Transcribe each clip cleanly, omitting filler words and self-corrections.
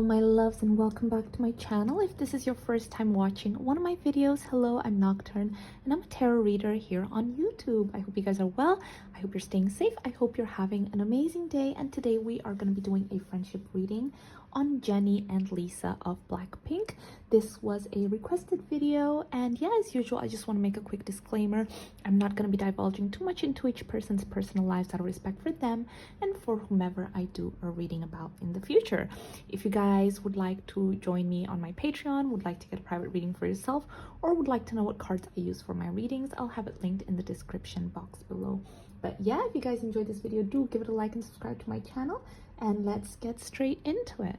my loves, and welcome back to my channel. If this is your first time watching one of my videos, hello, I'm Nocturne and I'm a tarot reader here on YouTube. I hope you guys are well. I hope you're staying safe. I hope you're having an amazing day, and today we are going to be doing a friendship reading on Jennie and Lisa of Blackpink. This was a requested video, and yeah, as usual, I just want to make a quick disclaimer. I'm not going to be divulging too much into each person's personal lives out of respect for them and for whomever I do a reading about in the future. If you guys would like to join me on my Patreon, would like to get a private reading for yourself, or would like to know what cards I use for my readings, I'll have it linked in the description box below. But yeah, if you guys enjoyed this video, do give it a like and subscribe to my channel, and let's get straight into it.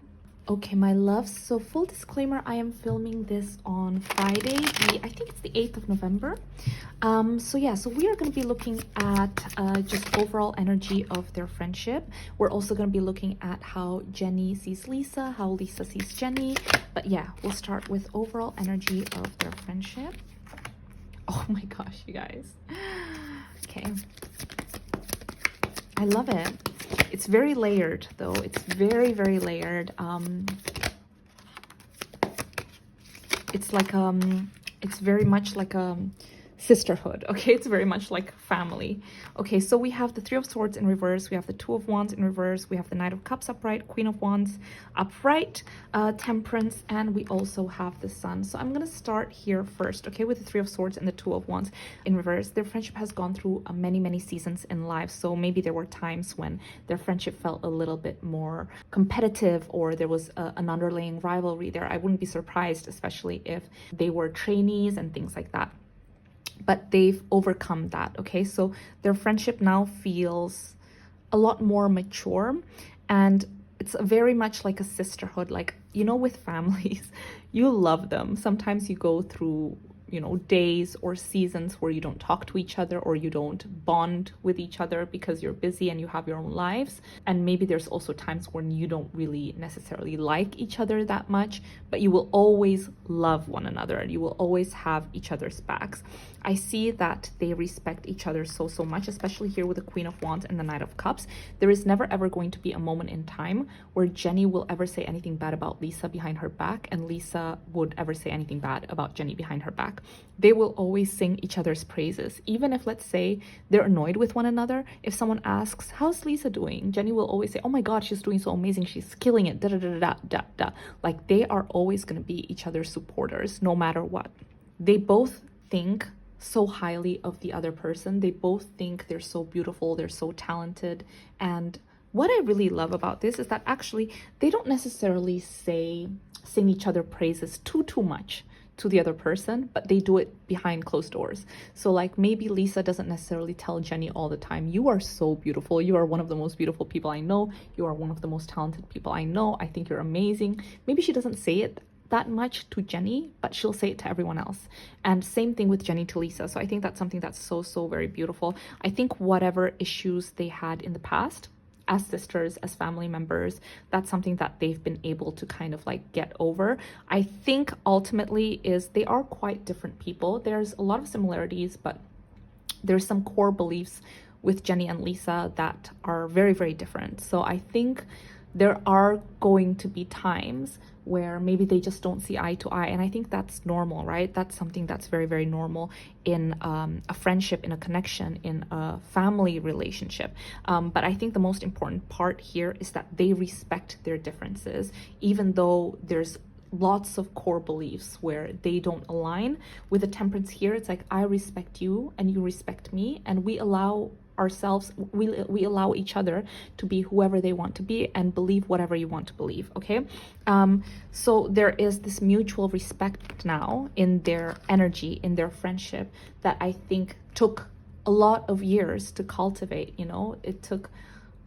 Okay, my loves, so full disclaimer, I am filming this on Friday, I think it's the 8th of November. So we are going to be looking at just overall energy of their friendship. We're also going to be looking at how Jennie sees Lisa, how Lisa sees Jennie. But yeah, we'll start with overall energy of their friendship. Oh my gosh, you guys. Okay. I love it. It's very layered, though. It's very, very layered. It's like it's very much like a sisterhood. Okay, it's very much like family. Okay, so we have the Three of Swords in reverse, we have the Two of Wands in reverse, we have the Knight of Cups upright, Queen of Wands upright, Temperance, and we also have the Sun. So I'm gonna start here first, okay, with the Three of Swords and the Two of Wands in reverse. Their friendship has gone through many seasons in life, so maybe there were times when their friendship felt a little bit more competitive, or there was an underlying rivalry there. I wouldn't be surprised, especially if they were trainees and things like that. But they've overcome that, okay? So their friendship now feels a lot more mature, and it's very much like a sisterhood. Like, you know, with families, you love them. Sometimes you go through, you know, days or seasons where you don't talk to each other, or you don't bond with each other because you're busy and you have your own lives. And maybe there's also times when you don't really necessarily like each other that much, but you will always love one another and you will always have each other's backs. I see that they respect each other so much, especially here with the Queen of Wands and the Knight of Cups. There is never ever going to be a moment in time where Jennie will ever say anything bad about Lisa behind her back, and Lisa would ever say anything bad about Jennie behind her back. They will always sing each other's praises. Even if, let's say, they're annoyed with one another, if someone asks, how's Lisa doing? Jennie will always say, oh my god, she's doing so amazing, she's killing it, da da da da da da. Like, they are always going to be each other's supporters no matter what. They both think so highly of the other person. They both think they're so beautiful, they're so talented. And what I really love about this is that actually they don't necessarily sing each other praises too much to the other person, but they do it behind closed doors. So like, maybe Lisa doesn't necessarily tell Jennie all the time, you are so beautiful, you are one of the most beautiful people I know, you are one of the most talented people I know, I think you're amazing. Maybe she doesn't say it that much to Jennie, but she'll say it to everyone else. And same thing with Jennie to Lisa. So I think that's something that's so very beautiful. I think whatever issues they had in the past as sisters, as family members, that's something that they've been able to kind of like get over. I think ultimately is they are quite different people. There's a lot of similarities, but there's some core beliefs with Jennie and Lisa that are very different. So I think there are going to be times where maybe they just don't see eye to eye, and I think that's normal, right? That's something that's very normal in a friendship, in a connection, in a family relationship. But I think the most important part here is that they respect their differences, even though there's lots of core beliefs where they don't align. With the Temperance here, it's like, I respect you and you respect me, and we allow ourselves, we allow each other to be whoever they want to be and believe whatever you want to believe, okay? So there is this mutual respect now in their energy, in their friendship, that I think took a lot of years to cultivate. You know, it took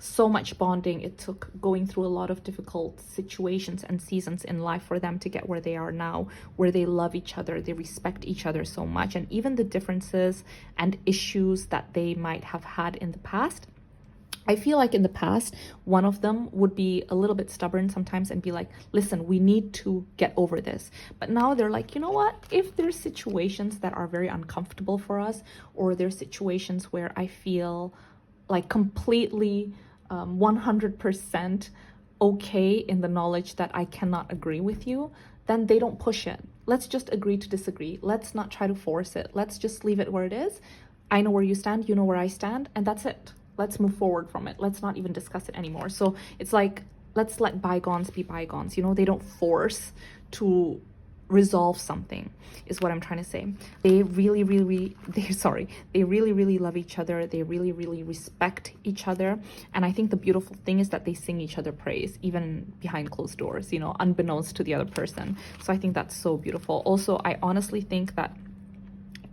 so much bonding, it took going through a lot of difficult situations and seasons in life for them to get where they are now, where they love each other, they respect each other so much. And even the differences and issues that they might have had in the past, I feel like in the past, one of them would be a little bit stubborn sometimes and be like, listen, we need to get over this. But now they're like, you know what? If there's situations that are very uncomfortable for us, or there's situations where I feel like completely 100% okay in the knowledge that I cannot agree with you, then they don't push it. Let's just agree to disagree. Let's not try to force it. Let's just leave it where it is. I know where you stand, you know where I stand, and that's it. Let's move forward from it. Let's not even discuss it anymore. So it's like, let's let bygones be bygones. You know, they don't force to resolve something, is what I'm trying to say. They really, really, they really, really love each other. They really, really respect each other. And I think the beautiful thing is that they sing each other praise, even behind closed doors, you know, unbeknownst to the other person. So I think that's so beautiful. Also, I honestly think that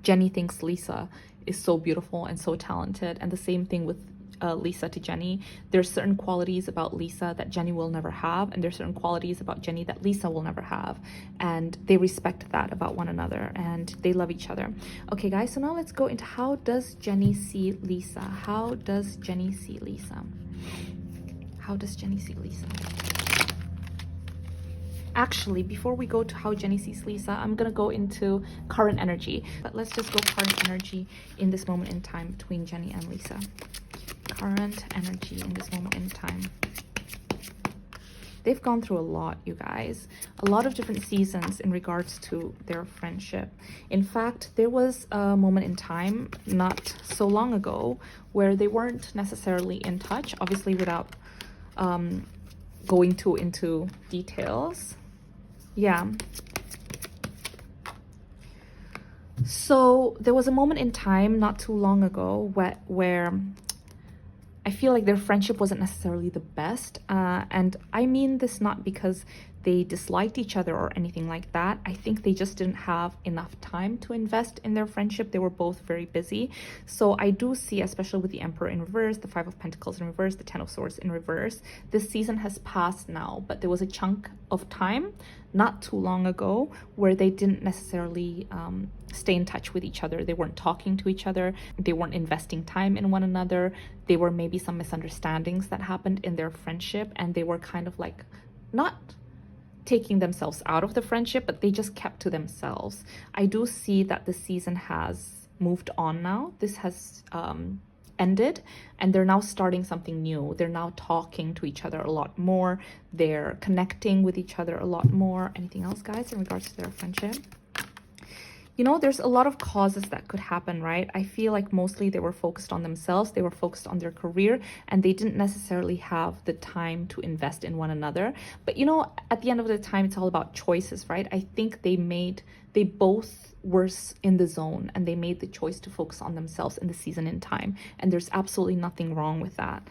Jennie thinks Lisa is so beautiful and so talented, and the same thing with Lisa to Jennie. There's certain qualities about Lisa that Jennie will never have, and there's certain qualities about Jennie that Lisa will never have, and they respect that about one another, and they love each other. Okay guys, so now let's go into how does Jennie see Lisa? How does Jennie see Lisa? How does Jennie see Lisa? Actually, before we go to how Jennie sees Lisa, I'm gonna go into current energy, but let's just go current energy in this moment in time between Jennie and Lisa. Current energy in this moment in time. They've gone through a lot, you guys. A lot of different seasons in regards to their friendship. In fact, there was a moment in time not so long ago where they weren't necessarily in touch, obviously without going into details. Yeah. So there was a moment in time not too long ago where I feel like their friendship wasn't necessarily the best. And I mean this not because they disliked each other or anything like that. I think they just didn't have enough time to invest in their friendship. They were both very busy. So I do see, especially with the Emperor in reverse, the Five of Pentacles in reverse, the Ten of Swords in reverse, this season has passed now, but there was a chunk of time not too long ago where they didn't necessarily stay in touch with each other. They weren't talking to each other. They weren't investing time in one another. There were maybe some misunderstandings that happened in their friendship, and they were kind of like not taking themselves out of the friendship, but they just kept to themselves. I do see that the season has moved on now. This has ended, and they're now starting something new. They're now talking to each other a lot more. They're connecting with each other a lot more. Anything else, guys, in regards to their friendship? You know, there's a lot of causes that could happen, right? I feel like mostly they were focused on themselves, they were focused on their career, and they didn't necessarily have the time to invest in one another. But you know, at the end of the time, it's all about choices, right? I think they both were in the zone, and they made the choice to focus on themselves in the season in time. And there's absolutely nothing wrong with that.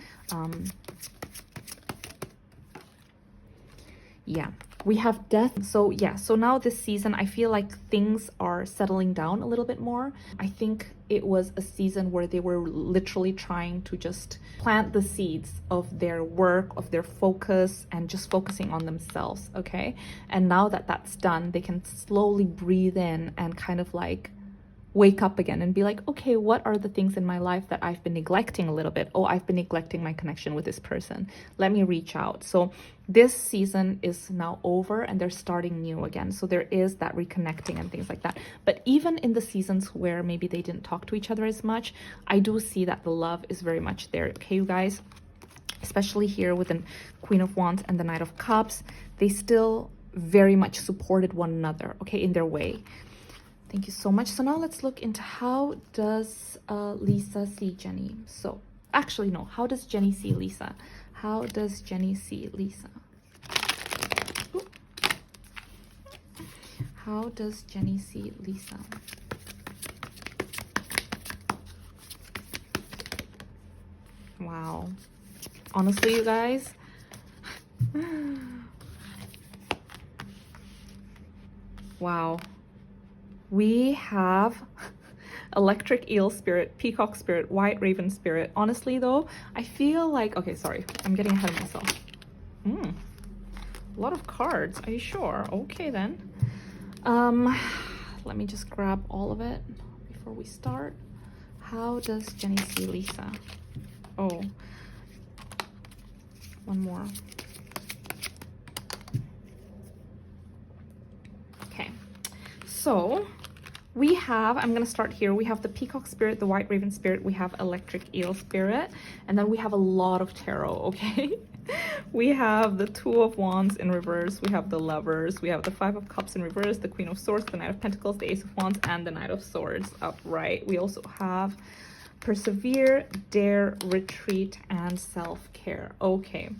Yeah, we have death. So yeah, so now this season, I feel like things are settling down a little bit more. I think it was a season where they were literally trying to just plant the seeds of their work, of their focus, and just focusing on themselves, okay? And now that that's done, they can slowly breathe in and kind of like wake up again and be like, okay, what are the things in my life that I've been neglecting a little bit? Oh, I've been neglecting my connection with this person. Let me reach out. So this season is now over, and they're starting new again. So there is that reconnecting and things like that. But even in the seasons where maybe they didn't talk to each other as much, I do see that the love is very much there. Okay, you guys, especially here with the Queen of Wands and the Knight of Cups, they still very much supported one another, okay, in their way. Thank you so much. So now let's look into how does Lisa see Jennie. So actually, no, how does Jennie see Lisa? How does Jennie see Lisa? Ooh. How does Jennie see Lisa? Wow. Honestly, you guys, wow. We have electric eel spirit, peacock spirit, white raven spirit. Honestly though, I feel like, okay, sorry, I'm getting ahead of myself. A lot of cards. Are you sure? Okay then. Let me just grab all of it before we start. How does Jennie see Lisa? Oh, one more. Okay, so We have, I'm going to start here. We have the Peacock Spirit, the White Raven Spirit. We have Electric Eel Spirit. And then we have a lot of tarot, okay? We have the Two of Wands in reverse. We have the Lovers. We have the Five of Cups in reverse, the Queen of Swords, the Knight of Pentacles, the Ace of Wands, and the Knight of Swords upright. We also have Persevere, Dare, Retreat, and Self-Care. Okay,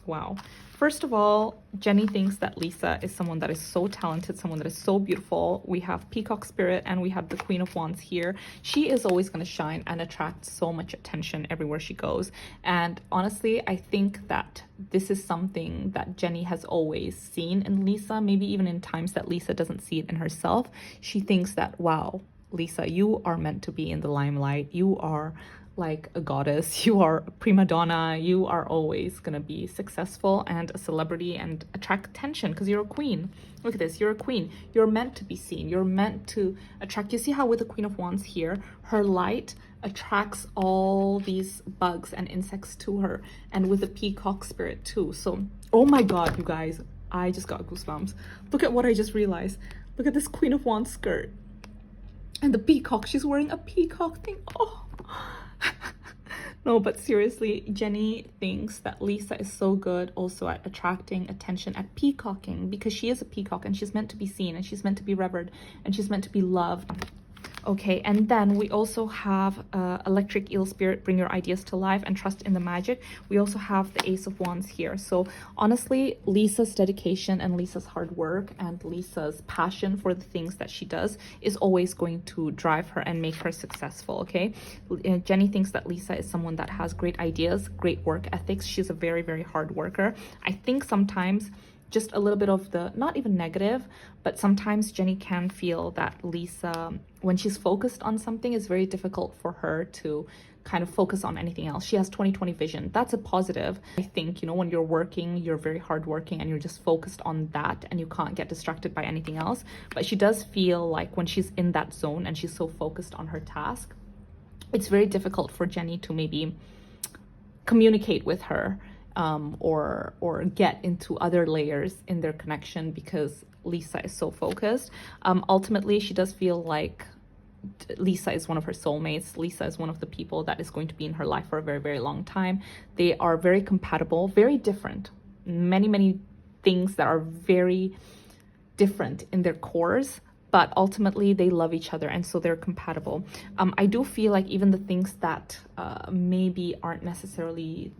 wow. First of all, Jennie thinks that Lisa is someone that is so talented, someone that is so beautiful. We have Peacock Spirit and we have the Queen of Wands here. She is always going to shine and attract so much attention everywhere she goes. And honestly, I think that this is something that Jennie has always seen in Lisa, maybe even in times that Lisa doesn't see it in herself. She thinks that, wow, Lisa, you are meant to be in the limelight. You are like a goddess, you are a prima donna, you are always gonna be successful and a celebrity and attract attention because you're a queen. Look at this, you're a queen. You're meant to be seen. You're meant to attract. You see how with the Queen of Wands here, her light attracts all these bugs and insects to her, and with the Peacock Spirit too. So, oh my God, you guys, I just got goosebumps. Look at what I just realized. Look at this Queen of Wands skirt. And the peacock, she's wearing a peacock thing. Oh. No, but seriously, Jennie thinks that Lisa is so good also at attracting attention, at peacocking, because she is a peacock and she's meant to be seen and she's meant to be revered and she's meant to be loved. Okay, and then we also have Electric Eel Spirit, bring your ideas to life and trust in the magic. We also have the Ace of Wands here. So honestly, Lisa's dedication and Lisa's hard work and Lisa's passion for the things that she does is always going to drive her and make her successful, okay? Jennie thinks that Lisa is someone that has great ideas, great work ethics. She's a very, very hard worker. I think sometimes just a little bit of the, not even negative, but sometimes Jennie can feel that Lisa, when she's focused on something, it's very difficult for her to kind of focus on anything else. She has 20/20 vision. That's a positive. I think, you know, when you're working, you're very hardworking and you're just focused on that and you can't get distracted by anything else. But she does feel like when she's in that zone and she's so focused on her task, it's very difficult for Jennie to maybe communicate with her. Or get into other layers in their connection because Lisa is so focused. Ultimately, she does feel like Lisa is one of her soulmates. Lisa is one of the people that is going to be in her life for a very, very long time. They are very compatible, very different. Many, many things that are very different in their cores, but ultimately they love each other and so they're compatible. I do feel like even the things that maybe aren't necessarily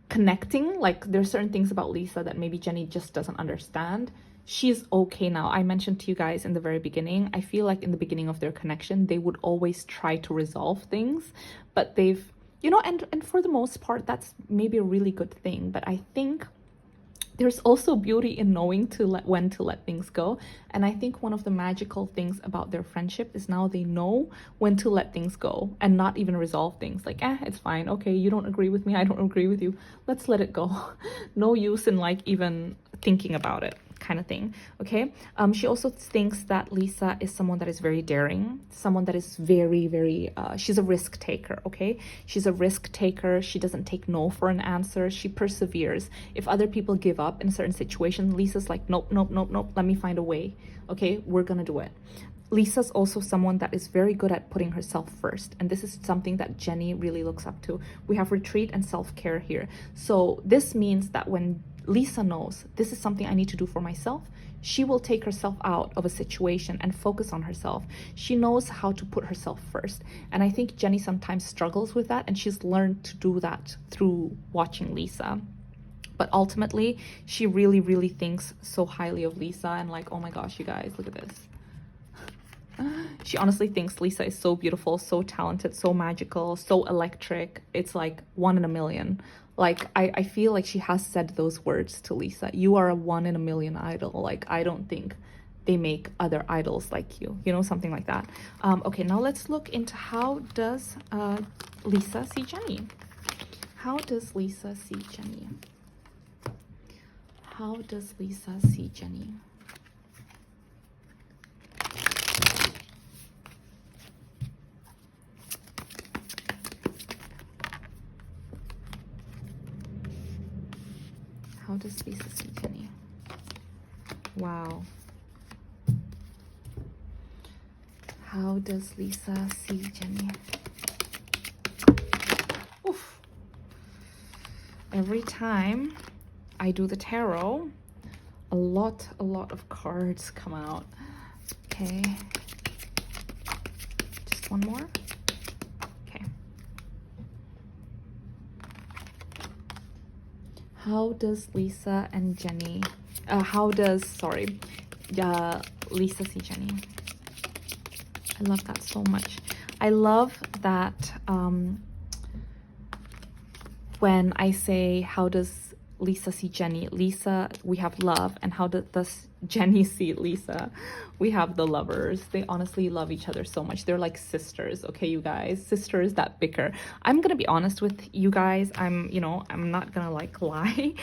connecting, like there's certain things about Lisa that maybe Jennie just doesn't understand. She's okay now. I mentioned to you guys in the very beginning, I feel like in the beginning of their connection, they would always try to resolve things, but they've, you know, and for the most part, that's maybe a really good thing. But I think there's also beauty in knowing when to let things go. And I think one of the magical things about their friendship is now they know when to let things go and not even resolve things. Like, it's fine. Okay, you don't agree with me. I don't agree with you. Let's let it go. No use in like even thinking about it, kind of thing. Okay. She also thinks that Lisa is someone that is very daring, someone that is very, very, she's a risk taker. Okay. She's a risk taker. She doesn't take no for an answer. She perseveres. If other people give up in a certain situation, Lisa's like, nope, nope, nope, nope. Let me find a way. Okay. We're going to do it. Lisa's also someone that is very good at putting herself first. And this is something that Jennie really looks up to. We have retreat and self-care here. So this means that when Lisa knows this is something I need to do for myself, she will take herself out of a situation and focus on herself. She knows how to put herself first. And I think Jennie sometimes struggles with that, and she's learned to do that through watching Lisa. But ultimately, she really, really thinks so highly of Lisa and like, oh my gosh, you guys, look at this. She honestly thinks Lisa is so beautiful, so talented, so magical, so electric. It's like 1 in a million. Like, I feel like she has said those words to Lisa. You are a 1 in a million idol. Like, I don't think they make other idols like you. You know, something like that. Okay, now let's look into how does Lisa see Jennie? How does Lisa see Jennie? How does Lisa see Jennie? How does Lisa see Jennie? Wow. How does Lisa see Jennie? Oof. Every time I do the tarot, a lot of cards come out. Okay. Just one more. Okay. How does Lisa and Jennie, Lisa see Jennie? I love that so much. I love that when I say, how does Lisa see Jennie? Lisa, we have love. And how does Jennie see Lisa? We have the lovers. They honestly love each other so much. They're like sisters, okay, you guys? Sisters that bicker. I'm gonna be honest with you guys. I'm not gonna like lie.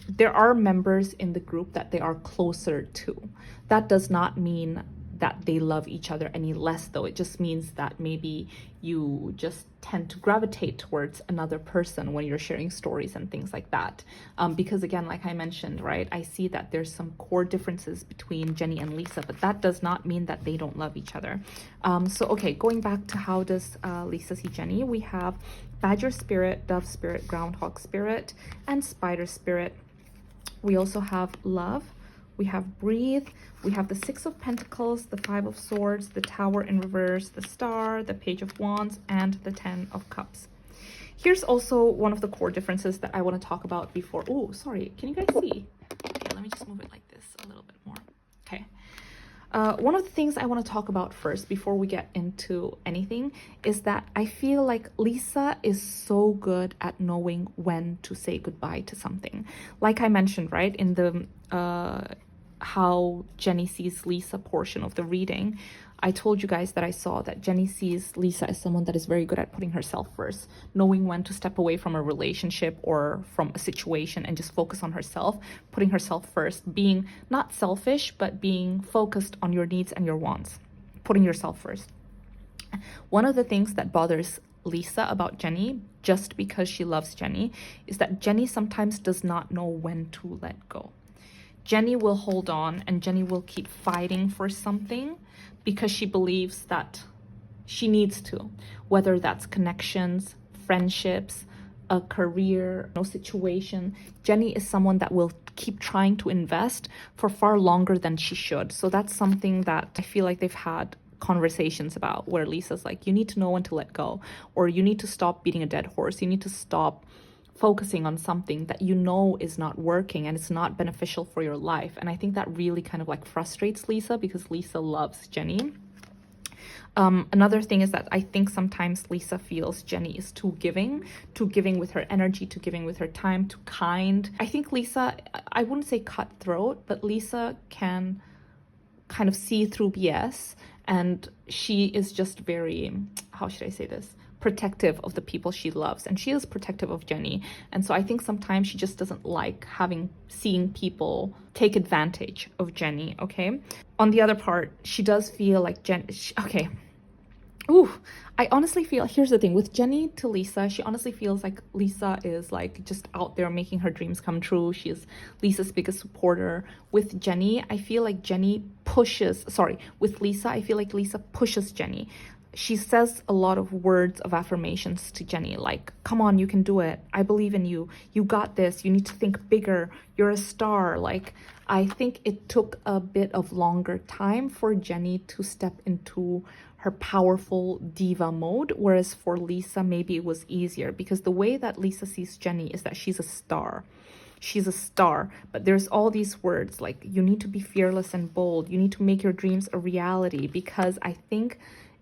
There are members in the group that they are closer to. That does not mean that they love each other any less, though. It just means that maybe you just tend to gravitate towards another person when you're sharing stories and things like that. Because again, like I mentioned, right, I see that there's some core differences between Jennie and Lisa, but that does not mean that they don't love each other. So, okay, going back to how does Lisa see Jennie, we have Badger Spirit, Dove Spirit, Groundhog Spirit, and Spider Spirit. We also have Love. We have Breathe, we have the Six of Pentacles, the Five of Swords, the Tower in reverse, the Star, the Page of Wands, and the Ten of Cups. Here's also one of the core differences that I want to talk about before. Oh, sorry, can you guys see? Okay, let me just move it like this a little bit more. Okay. One of the things I want to talk about first before we get into anything is that I feel like Lisa is so good at knowing when to say goodbye to something. Like I mentioned, right, in the how Jennie sees Lisa portion of the reading, I told you guys that I saw that Jennie sees Lisa as someone that is very good at putting herself first, knowing when to step away from a relationship or from a situation and just focus on herself, putting herself first, being not selfish, but being focused on your needs and your wants, putting yourself first. One of the things that bothers Lisa about Jennie, just because she loves Jennie, is that Jennie sometimes does not know when to let go. Jennie will hold on and Jennie will keep fighting for something because she believes that she needs to, whether that's connections, friendships, a career, no situation. Jennie is someone that will keep trying to invest for far longer than she should. So that's something that I feel like they've had conversations about, where Lisa's like, you need to know when to let go, or you need to stop beating a dead horse. You need to stop focusing on something that you know is not working and it's not beneficial for your life. And I think that really kind of like frustrates Lisa because Lisa loves Jennie. Another thing is that I think sometimes Lisa feels Jennie is too giving with her energy, too giving with her time, too kind. I think Lisa, I wouldn't say cutthroat, but Lisa can kind of see through BS, and she is just very, how should I say this? Protective of the people she loves, and she is protective of Jennie. And so I think sometimes she just doesn't like seeing people take advantage of Jennie. Okay, on the other part, she does feel like I honestly feel, here's the thing with Jennie to Lisa, she honestly feels like Lisa is like just out there making her dreams come true. She is Lisa's biggest supporter. With Jennie, I feel like with Lisa, I feel like Lisa pushes Jennie. She says a lot of words of affirmations to Jennie, like, come on, you can do it. I believe in you. You got this. You need to think bigger. You're a star. Like, I think it took a bit of longer time for Jennie to step into her powerful diva mode, whereas for Lisa, maybe it was easier because the way that Lisa sees Jennie is that she's a star. She's a star, but there's all these words like, you need to be fearless and bold. You need to make your dreams a reality, because I think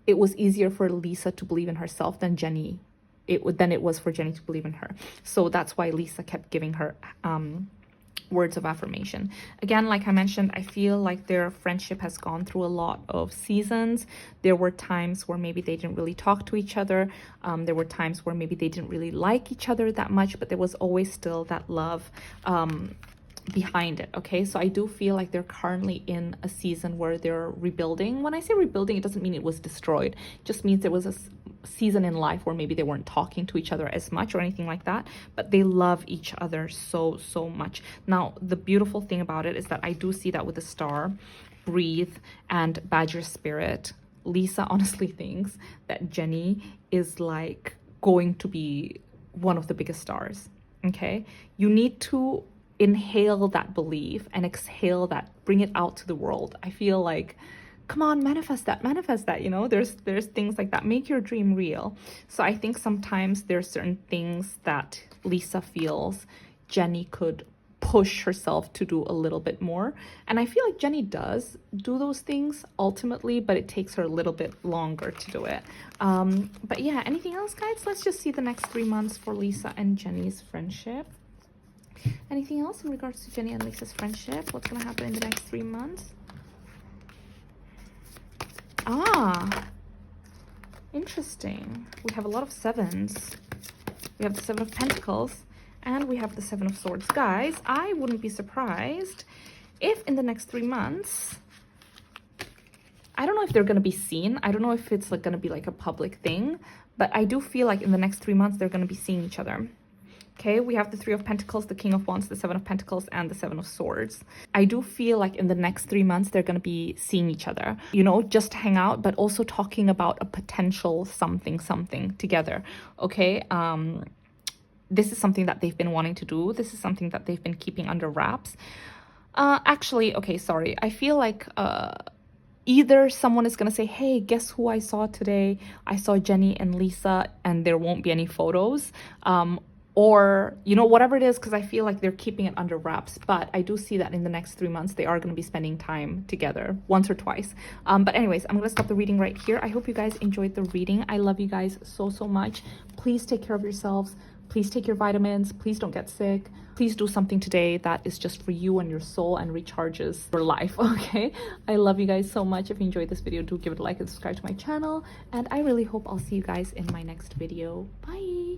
it was easier for Lisa to believe in herself than it was for Jennie to believe in her. So that's why Lisa kept giving her words of affirmation. Again, like I mentioned, I feel like their friendship has gone through a lot of seasons. There were times where maybe they didn't really talk to each other. There were times where maybe they didn't really like each other that much, but there was always still that love behind it. Okay, so I do feel like they're currently in a season where they're rebuilding. When I say rebuilding, it doesn't mean it was destroyed. It just means there was a season in life where maybe they weren't talking to each other as much or anything like that, but they love each other so much. Now, the beautiful thing about it is that I do see that with the Star, Breathe, and Badger Spirit, Lisa honestly thinks that Jennie is like going to be one of the biggest stars. Okay, you need to inhale that belief and exhale that, bring it out to the world. I feel like, come on, manifest that, you know. There's things like that. Make your dream real. So I think sometimes there's certain things that Lisa feels Jennie could push herself to do a little bit more, and I feel like Jennie does do those things ultimately, but it takes her a little bit longer to do it. But yeah, anything else, guys? Let's just see the next 3 months for Lisa and Jennie's friendship. Anything else in regards to Jennie and Lisa's friendship? What's gonna happen in the next 3 months? Interesting. We have a lot of sevens. We have the Seven of Pentacles and we have the Seven of Swords. Guys, I wouldn't be surprised if in the next 3 months, I don't know if they're going to be seen. I don't know if it's like going to be like a public thing, but I do feel like in the next 3 months, they're going to be seeing each other. Okay, we have the Three of Pentacles, the King of Wands, the Seven of Pentacles, and the Seven of Swords. I do feel like in the next 3 months, they're going to be seeing each other, you know, just hang out, but also talking about a potential something together. Okay, this is something that they've been wanting to do. This is something that they've been keeping under wraps. Actually, okay, sorry. I feel like either someone is going to say, hey, guess who I saw today? I saw Jennie and Lisa, and there won't be any photos. Or, you know, whatever it is, because I feel like they're keeping it under wraps. But I do see that in the next 3 months, they are going to be spending time together once or twice. But anyways, I'm going to stop the reading right here. I hope you guys enjoyed the reading. I love you guys so, so much. Please take care of yourselves. Please take your vitamins. Please don't get sick. Please do something today that is just for you and your soul and recharges your life, okay? I love you guys so much. If you enjoyed this video, do give it a like and subscribe to my channel. And I really hope I'll see you guys in my next video. Bye!